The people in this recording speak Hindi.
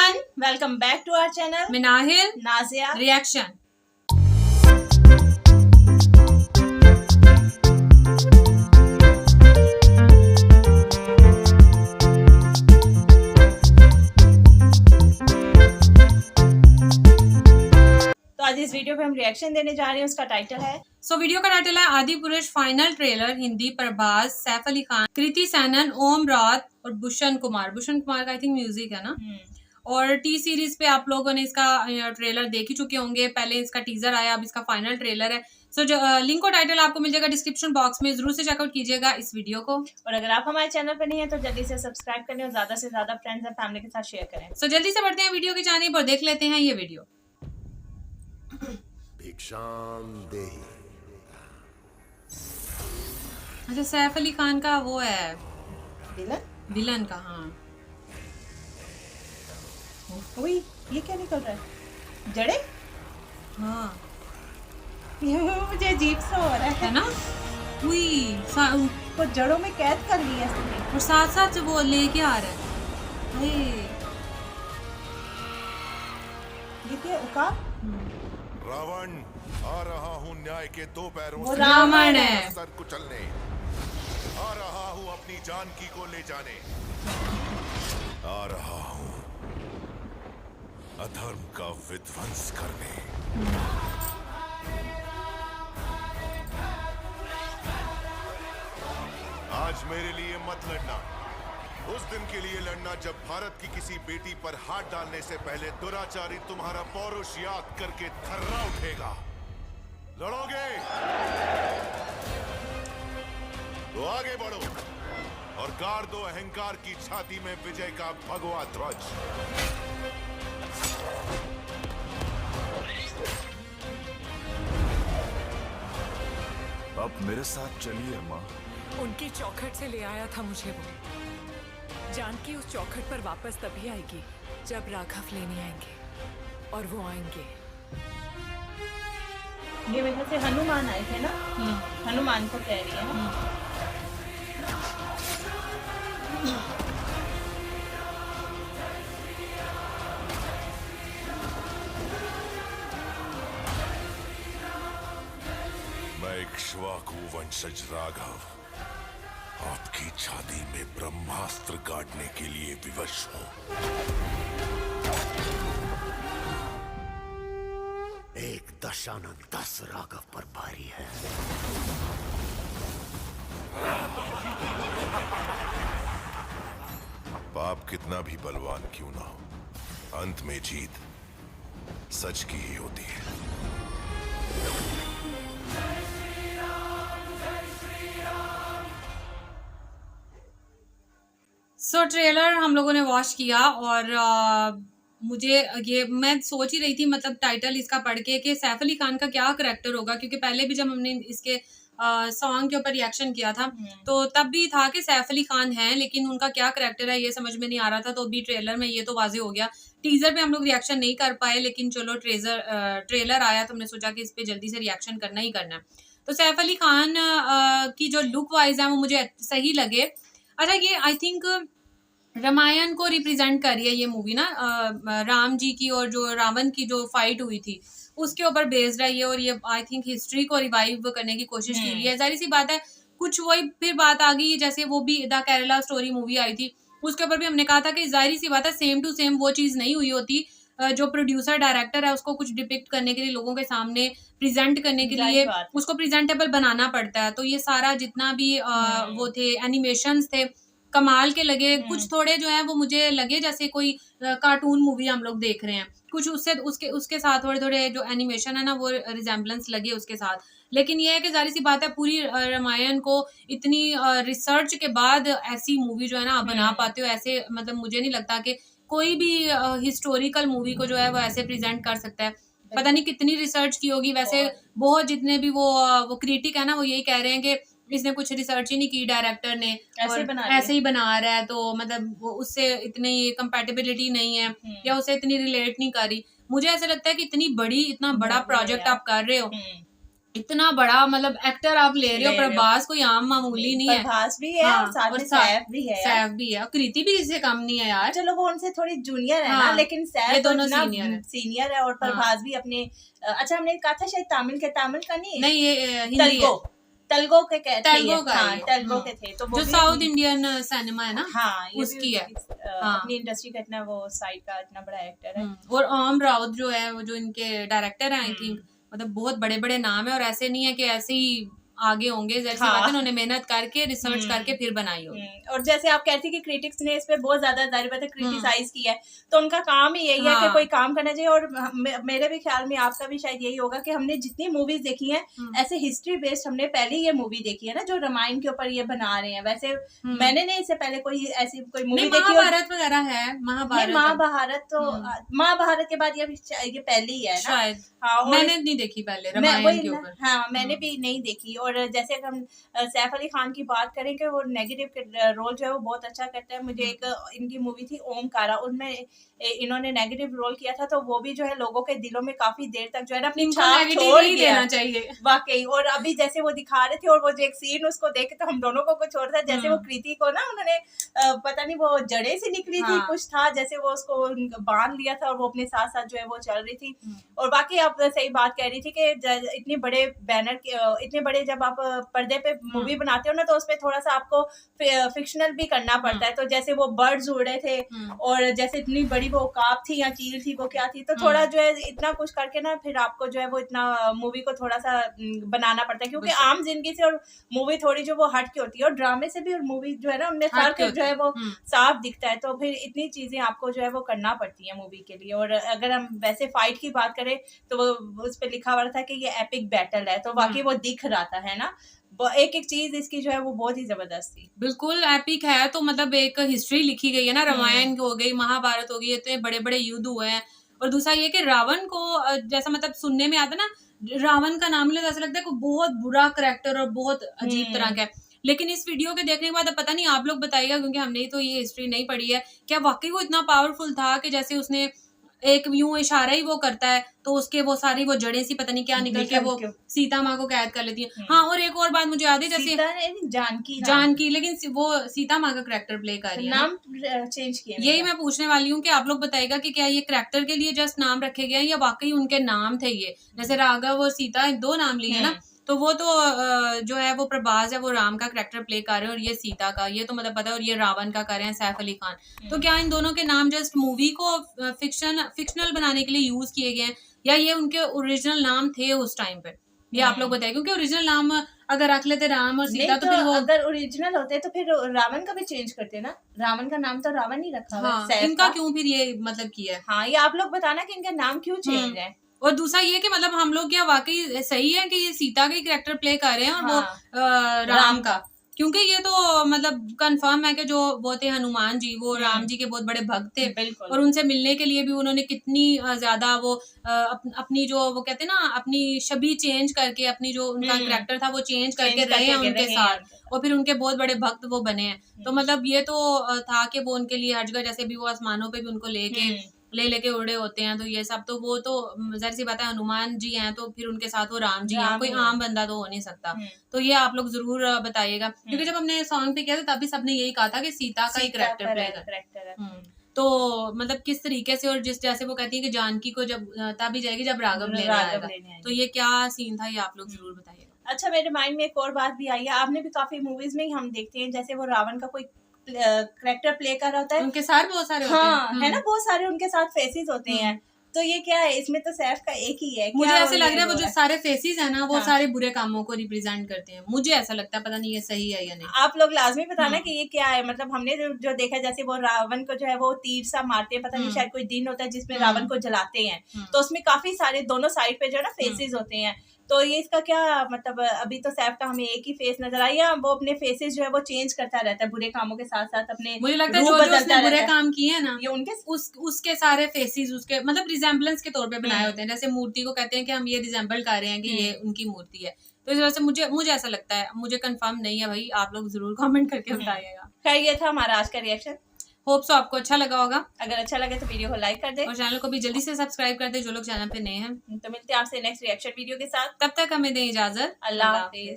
Everyone, welcome back to our channel Minahil Nazia reaction. तो आज इस वीडियो पे हम रिएक्शन देने जा रहे हैं। उसका टाइटल है वीडियो का टाइटल है आदि पुरुष फाइनल ट्रेलर। हिंदी प्रभास, सैफ अली खान, कृति सैनन, ओम रात और भूषण कुमार का आई थिंक म्यूजिक है ना। और टी सीरीज पे आप लोगों ने इसका ट्रेलर देख ही चुके होंगे। पहले इसका टीजर आया, अब इसका फाइनल ट्रेलर है। लिंक और टाइटल आपको मिल जाएगा डिस्क्रिप्शन बॉक्स में, जरूर से चेकआउट कीजिएगा इस वीडियो को। और अगर आप हमारे चैनल पर नहीं है तो जल्दी से सब्सक्राइब करें और ज्यादा से ज्यादा फ्रेंड्स और फैमिली के साथ शेयर करें। जल्दी से बढ़ते हैं वीडियो की जानिब और देख लेते हैं ये वीडियो। अच्छा, सैफ अली खान का वो है विलन का। हाँ, ये क्या निकल रहा है? जड़े? हाँ ये मुझे अजीब सा हो रहा है ना। तो जड़ों में कैद कर लिया इसने। और साथ साथ वो लेके आ रहा है। ये क्या उकाब? रावण आ रहा हूँ न्याय के दो पैरों वो से रावण है। सर कुचलने आ रहा हूँ अपनी जानकी को ले जाने। आ रहा हूँ अधर्म का विध्वंस करने। आज मेरे लिए मत लड़ना, उस दिन के लिए लड़ना जब भारत की किसी बेटी पर हाथ डालने से पहले दुराचारी तुम्हारा पौरुष याद करके थर्रा उठेगा। लड़ोगे तो आगे बढ़ो और गाड़ दो अहंकार की छाती में विजय का भगवा ध्वज। अब मेरे साथ चलिए माँ। उनकी चौखट से ले आया था मुझे वो। जानकी उस चौखट पर वापस तभी आएगी जब राघव लेने आएंगे, और वो आएंगे। ये मेरे से हनुमान आए थे ना। हनुमान को कह रही है ना। मैं इक्ष्वाकु वंशज राघव आपकी छाती में ब्रह्मास्त्र गाड़ने के लिए विवश हूं। एक दशानन 10 राघव पर भारी है। पाप कितना भी बलवान क्यों ना हो, अंत में जीत सच की ही होती है। ट्रेलर हम लोगों ने वॉच किया और मुझे ये मैं सोच ही रही थी, मतलब टाइटल इसका पढ़ के, कि सैफ अली खान का क्या करैक्टर होगा। क्योंकि पहले भी जब हमने इसके सॉन्ग के ऊपर रिएक्शन किया था तो तब भी था कि सैफ अली खान है, लेकिन उनका क्या करैक्टर है ये समझ में नहीं आ रहा था। तो अभी ट्रेलर में ये तो वाजे हो गया। टीजर पे हम लोग रिएक्शन नहीं कर पाए, लेकिन चलो ट्रेलर आया तो हमने सोचा कि इस पे जल्दी से रिएक्शन करना ही करना है। तो सैफ अली खान की जो लुक वाइज है वो मुझे सही लगे। अच्छा, ये आई थिंक रामायण को रिप्रेजेंट कर रही है ये मूवी ना। राम जी की और जो रावण की जो फाइट हुई थी उसके ऊपर बेस्ड है ये। और ये आई थिंक हिस्ट्री को रिवाइव करने की कोशिश की गई है। जाहिर सी बात है, कुछ वही फिर बात आ गई जैसे वो भी द केरला स्टोरी मूवी आई थी, उसके ऊपर भी हमने कहा था कि जाहिर सी बात है सेम टू सेम वो चीज नहीं हुई होती। जो प्रोड्यूसर डायरेक्टर है उसको कुछ डिपिक्ट करने के लिए, लोगों के सामने प्रेजेंट करने के लिए उसको प्रेजेंटेबल बनाना पड़ता है। तो ये सारा जितना भी वो थे एनिमेशंस थे कमाल के लगे। कुछ थोड़े जो है वो मुझे लगे जैसे कोई कार्टून मूवी हम लोग देख रहे हैं, कुछ उसके साथ थोड़े थोड़े जो एनिमेशन है ना वो रिजेम्बलेंस लगे उसके साथ। लेकिन ये है कि जाहिर सी बात है पूरी रामायण को इतनी रिसर्च के बाद ऐसी मूवी जो है ना आप बना पाते हो। ऐसे मतलब मुझे नहीं लगता कि कोई भी हिस्टोरिकल मूवी को जो है वो ऐसे प्रेजेंट कर सकता है। पता नहीं कितनी रिसर्च की होगी। वैसे बहुत जितने भी वो क्रिटिक है ना वो यही कह रहे हैं कि इसने कुछ रिसर्च ही नहीं की डायरेक्टर ने, ऐसे ही बना रहा है। तो मतलब वो उससे इतनी कंपैटिबिलिटी नहीं है या उसे इतनी रिलेट नहीं कर रही। मुझे ऐसा लगता है कि इतना बड़ा प्रोजेक्ट आप कर रहे हो, इतना बड़ा मतलब एक्टर आप ले रहे हो, ले रहे हो। प्रभास कोई आम मामूली नहीं है। प्रभास भी है हाँ, और साथ और में सैफ भी है यार। सैफ भी है, और कृति भी इससे कम नहीं है यार। चलो वो उनसे थोड़ी जूनियर है ना, हाँ, लेकिन ये सैफ दोनों इतना सीनियर है। और प्रभास भी अपने अच्छा हमने कहा था शायद तमिल का नहीं नहीं ये हिंदी है, तेलुगु के थे तेलुगु ये, का है हाँ ये। तेलुगु के थे, तो वो जो भी साउथ इंडियन सिनेमा है ना, हाँ ये उसकी भी है। हाँ। अपनी इंडस्ट्री का इतना वो साइड का इतना बड़ा एक्टर है। और ओम राउत जो है वो जो इनके डायरेक्टर हैं, आई थिंक मतलब बहुत बड़े बड़े नाम है, और ऐसे नहीं है कि ऐसे ही आगे होंगे, जैसे हाँ। बात है उन्होंने मेहनत करके रिसर्च करके फिर बनाई होगी। और जैसे आप कहती कि क्रिटिक्स ने इस पे बहुत ज्यादा जाहिर बात है क्रिटिसाइज किया है, तो उनका काम ही यही है कि हाँ। कोई काम करना चाहिए। और मेरे भी ख्याल में आपका भी शायद यही होगा कि हमने जितनी मूवीज देखी हैं ऐसे हिस्ट्री बेस्ड हमने पहले ये मूवी देखी है ना, जो रामायण के ऊपर ये बना रहे हैं। वैसे मैंने नहीं इससे पहले कोई ऐसी कोई मूवी नहीं, देखी। महाभारत वगैरह है, महाभारत तो महाभारत के बाद ये पहली है ना शायद। हाँ, और मैंने नहीं देखी पहले मैं रामायण वही के ना, ऊपर। हाँ मैंने भी नहीं देखी। और जैसे अगर हम सैफ अली खान की बात करें कि वो नेगेटिव रोल जो है वो बहुत अच्छा करता है। मुझे एक इनकी मूवी थी ओमकारा, उनमें इन्होंने नेगेटिव रोल किया था, तो वो भी जो है लोगों के दिलों में काफी देर तक जो है ना अपनी इनको छाप नेगेटिव छोड़ ही दिया देना चाहिए। वाकई। और अभी जैसे वो दिखा रहे थे और वो जो एक सीन उसको देख के तो हम दोनों को कुछ और था, जैसे वो कृति को ना उन्होंने पता नहीं वो जड़े से निकली थी, कुछ था, जैसे वो उसको बांध लिया था और वो अपने साथ साथ जो है वो चल रही थी। और बाकी आप सही बात कह रही थी कि इतने बड़े बैनर इतने बड़े जब आप पर्दे पे मूवी बनाते हो ना, तो उसमें थोड़ा सा आपको फिक्शनल भी करना पड़ता है। तो जैसे वो बर्ड्स उड़ रहे थे और जैसे इतनी बड़ी वो काप थी या चील थी, वो क्या थी, तो थोड़ा जो है इतना कुछ करके ना फिर आपको जो है वो इतना मूवी को थोड़ा सा बनाना पड़ता है, क्योंकि आम जिंदगी से और मूवी थोड़ी जो वो हट के होती है, और ड्रामे से भी और मूवी जो है ना उनमें फर्क जो है वो साफ दिखता है। तो फिर इतनी चीजें आपको जो है वो करना पड़ती है मूवी के लिए। और अगर हम वैसे फाइट की बात करें तो वो उस पर लिखा हुआ था कि ये एपिक बैटल है, तो वाकई वो दिख रहा था, है ना, एक एक चीज इसकी जो है वो बहुत ही जबरदस्त थी। बिल्कुल एपिक है, तो मतलब एक हिस्ट्री लिखी गई है ना, रामायण हो गई, महाभारत हो गई, इतने बड़े बड़े युद्ध हुए हैं। और दूसरा ये कि रावण को जैसा मतलब सुनने में आता ना, रावण का नाम ले तो ऐसा लगता है कि बहुत बुरा करैक्टर और बहुत अजीब तरह का है, लेकिन इस वीडियो के देखने के बाद पता नहीं, आप लोग बताइएगा क्योंकि हमने तो ये हिस्ट्री नहीं पढ़ी है, क्या वाकई वो इतना पावरफुल था कि जैसे उसने एक यूं इशारा ही वो करता है तो उसके वो सारी वो जड़ें सी पता नहीं क्या निकल के वो सीता माँ को कैद कर लेती है। हाँ, और एक और बात मुझे याद है, जैसे जानकी, लेकिन वो सीता माँ का करैक्टर प्ले कर रही है, नाम चेंज किया। यही मैं पूछने वाली हूँ कि आप लोग बताइएगा कि क्या ये करैक्टर के लिए जस्ट नाम रखे गए हैं या वाकई उनके नाम थे ये, जैसे राघव और सीता दो नाम लिए ना, तो वो तो जो है वो प्रभास है वो राम का करैक्टर प्ले कर रहे हैं और ये सीता का, ये तो मतलब पता है, और ये रावण का कर रहे हैं सैफ अली खान। तो क्या इन दोनों के नाम जस्ट मूवी को फिक्शनल बनाने के लिए यूज किए गए हैं या ये उनके ओरिजिनल नाम थे उस टाइम पे, ये आप लोग बताइए, क्योंकि ओरिजिनल नाम अगर रख लेते राम और सीता तो फिर वो अगर ओरिजिनल होते तो फिर रावण का भी चेंज करते ना, रावण का नाम तो रावण ही रखा हुआ है, इनका क्यों फिर ये मतलब किया है? हाँ, ये आप लोग बताना कि इनका नाम क्यों चेंज है। और दूसरा ये कि मतलब हम लोग क्या वाकई सही है कि ये सीता का ही करैक्टर प्ले कर रहे हैं और वो राम का, क्योंकि ये तो मतलब कंफर्म है कि जो वो थे हनुमान जी, वो राम जी के बहुत बड़े भक्त थे और उनसे मिलने के लिए भी उन्होंने कितनी ज्यादा वो अपनी जो वो कहते हैं ना अपनी छवि चेंज करके, अपनी जो उनका करैक्टर था वो चेंज करके रहे हैं उनके साथ, और फिर उनके बहुत बड़े भक्त वो बने हैं। तो मतलब ये तो था कि वो उनके लिए हर जगह, जैसे भी वो आसमानों पे भी उनको लेके उड़े होते हैं, तो ये सब तो वो तो जाहिर सी बात है हनुमान जी हैं, तो फिर उनके साथ वो राम जी हैं, कोई आम बंदा तो हो नहीं सकता। तो ये आप लोग जरूर बताइएगा, क्योंकि जब हमने सॉन्ग पे किया था तभी सबने यही कहा था कि सीता का ही करैक्टर प्ले कर। तो मतलब किस तरीके से, और जिस जैसे वो कहती है कि जानकी को जब तभी जाएगी जब राघव लेने आएगा, तो ये क्या सीन था, ये आप लोग जरूर बताइएगा। अच्छा, मेरे माइंड में एक और बात भी आई है, आपने भी काफी मूवीज में ही हम देखते हैं, जैसे वो रावण का कोई करैक्टर प्ले कर रहा होता है, उनके साथ बहुत सारे हाँ, होते हैं, है ना, बहुत सारे उनके साथ फेसेस होते हैं, तो ये क्या है, इसमें तो सैफ का एक ही है। मुझे ऐसे लग रहा है वो जो सारे फेसेस है ना वो सारे बुरे कामों को रिप्रेजेंट करते हैं, मुझे ऐसा लगता है, पता नहीं ये सही है या नहीं। आप लोग लाजमी बताना कि ये क्या है। मतलब हमने जो देखा, जैसे वो रावण को जो है वो तीर सा मारते हैं, पता नहीं शायद कोई दिन होता है जिसमें रावण को जलाते हैं, तो उसमें काफी सारे दोनों साइड पे जो है ना फेसेस होते हैं, तो ये इसका क्या मतलब, अभी तो सैफ का हमें एक ही फेस नजर आई है, वो अपने फेसेस जो है वो चेंज करता रहता है बुरे कामों के साथ साथ अपने, मुझे लगता है जो उसने बुरे काम किए हैं ना, ये उनके उसके सारे फेसेस उसके मतलब रिजेम्बलेंस के तौर पे बनाए होते हैं, जैसे मूर्ति को कहते हैं कि हम ये रिजेम्बल कर रहे हैं कि ये उनकी मूर्ति है, तो इस वजह से मुझे ऐसा लगता है, मुझे कंफर्म नहीं है भाई, आप लोग जरूर कमेंट करके बताइएगा। खैर, ये था हमारा आज का रिएक्शन। होप सो आपको अच्छा लगा होगा। अगर अच्छा लगे तो वीडियो को लाइक कर दे और चैनल को भी जल्दी से सब्सक्राइब कर दे जो लोग चैनल पे नए हैं। तो मिलते हैं आपसे नेक्स्ट रिएक्शन वीडियो के साथ। तब तक हमें दें इजाजत। अल्लाह हाफिज।